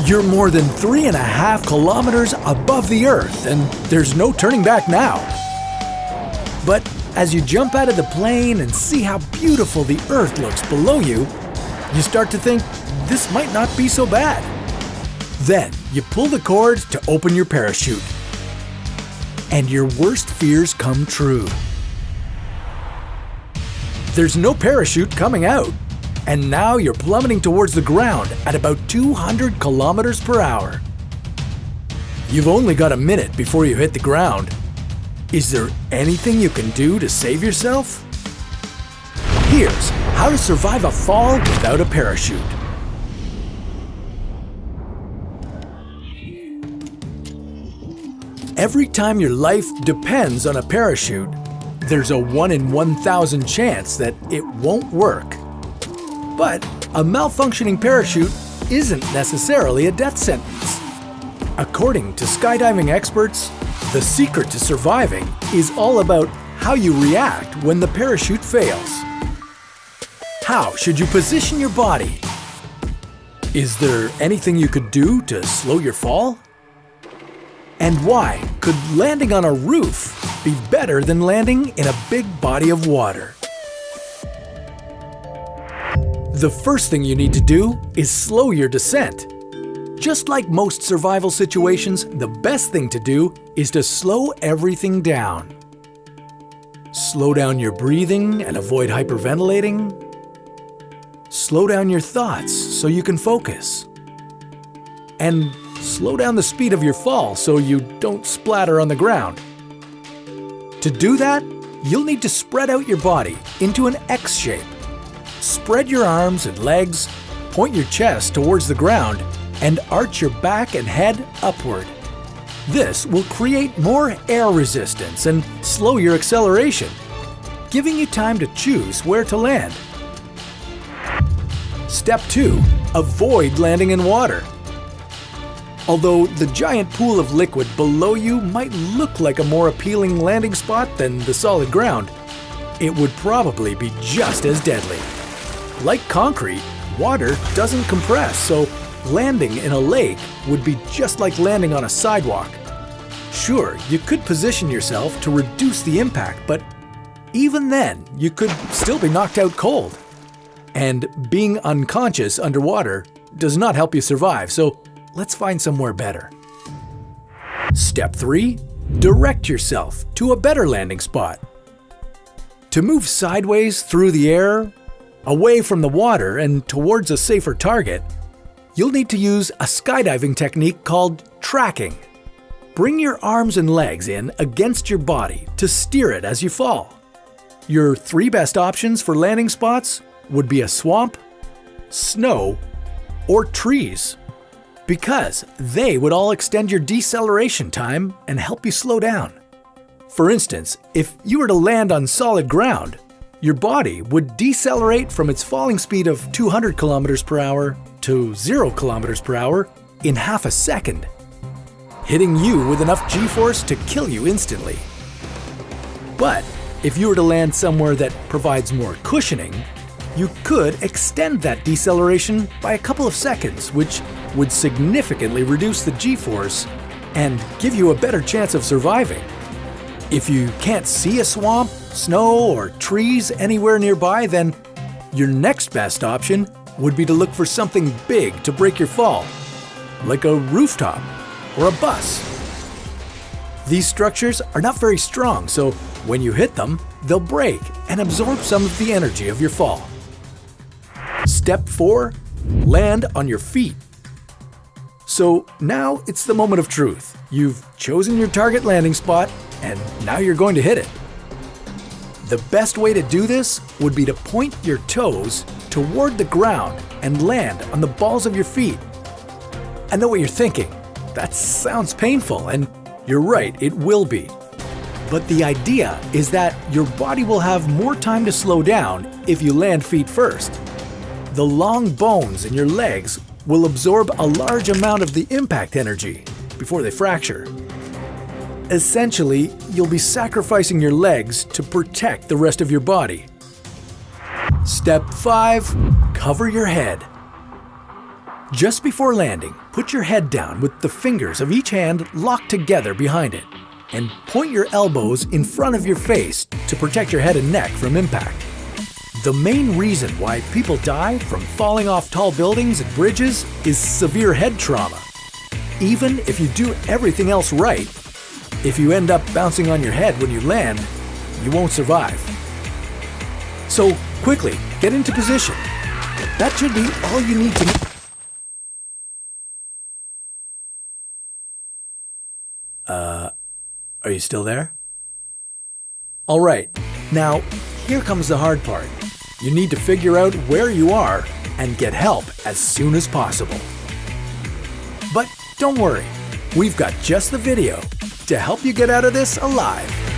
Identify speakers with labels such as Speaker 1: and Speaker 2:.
Speaker 1: You're more than 3.5 kilometers above the Earth, and there's no turning back now. But as you jump out of the plane and see how beautiful the Earth looks below you, you start to think this might not be so bad. Then you pull the cord to open your parachute, and your worst fears come true. There's no parachute coming out, and now you're plummeting towards the ground at about 200 kilometers per hour. You've only got a minute before you hit the ground. Is there anything you can do to save yourself? Here's how to survive a fall without a parachute. Every time your life depends on a parachute, there's a 1 in 1,000 chance that it won't work. But a malfunctioning parachute isn't necessarily a death sentence. According to skydiving experts, the secret to surviving is all about how you react when the parachute fails. How should you position your body? Is there anything you could do to slow your fall? And why could landing on a roof be better than landing in a big body of water? The first thing you need to do is slow your descent. Just like most survival situations, the best thing to do is to slow everything down. Slow down your breathing and avoid hyperventilating. Slow down your thoughts so you can focus. And slow down the speed of your fall so you don't splatter on the ground. To do that, you'll need to spread out your body into an X shape. Spread your arms and legs, point your chest towards the ground, and arch your back and head upward. This will create more air resistance and slow your acceleration, giving you time to choose where to land. Step 2. Avoid landing in water. Although the giant pool of liquid below you might look like a more appealing landing spot than the solid ground, it would probably be just as deadly. Like concrete, water doesn't compress, so landing in a lake would be just like landing on a sidewalk. Sure, you could position yourself to reduce the impact, but even then, you could still be knocked out cold. And being unconscious underwater does not help you survive, so let's find somewhere better. Step 3. Direct yourself to a better landing spot. To move sideways through the air, away from the water and towards a safer target, you'll need to use a skydiving technique called tracking. Bring your arms and legs in against your body to steer it as you fall. Your 3 best options for landing spots would be a swamp, snow, or trees, because they would all extend your deceleration time and help you slow down. For instance, if you were to land on solid ground, your body would decelerate from its falling speed of 200 kilometers per hour to 0 kilometers per hour in half a second, hitting you with enough G-force to kill you instantly. But if you were to land somewhere that provides more cushioning, you could extend that deceleration by a couple of seconds, which would significantly reduce the G-force and give you a better chance of surviving. If you can't see a swamp, snow, or trees anywhere nearby, then your next best option would be to look for something big to break your fall, like a rooftop or a bus. These structures are not very strong, so when you hit them, they'll break and absorb some of the energy of your fall. Step 4. Land on your feet. So now it's the moment of truth. You've chosen your target landing spot, and now you're going to hit it. The best way to do this would be to point your toes toward the ground and land on the balls of your feet. I know what you're thinking. That sounds painful, and you're right, it will be. But the idea is that your body will have more time to slow down if you land feet first. The long bones in your legs will absorb a large amount of the impact energy before they fracture. Essentially, you'll be sacrificing your legs to protect the rest of your body. Step 5. Cover your head. Just before landing, put your head down with the fingers of each hand locked together behind it, and point your elbows in front of your face to protect your head and neck from impact. The main reason why people die from falling off tall buildings and bridges is severe head trauma. Even if you do everything else right, if you end up bouncing on your head when you land, you won't survive. So quickly, get into position. That should be all you need to know. Are you still there? All right, now here comes the hard part. You need to figure out where you are and get help as soon as possible. But don't worry, we've got just the video to help you get out of this alive.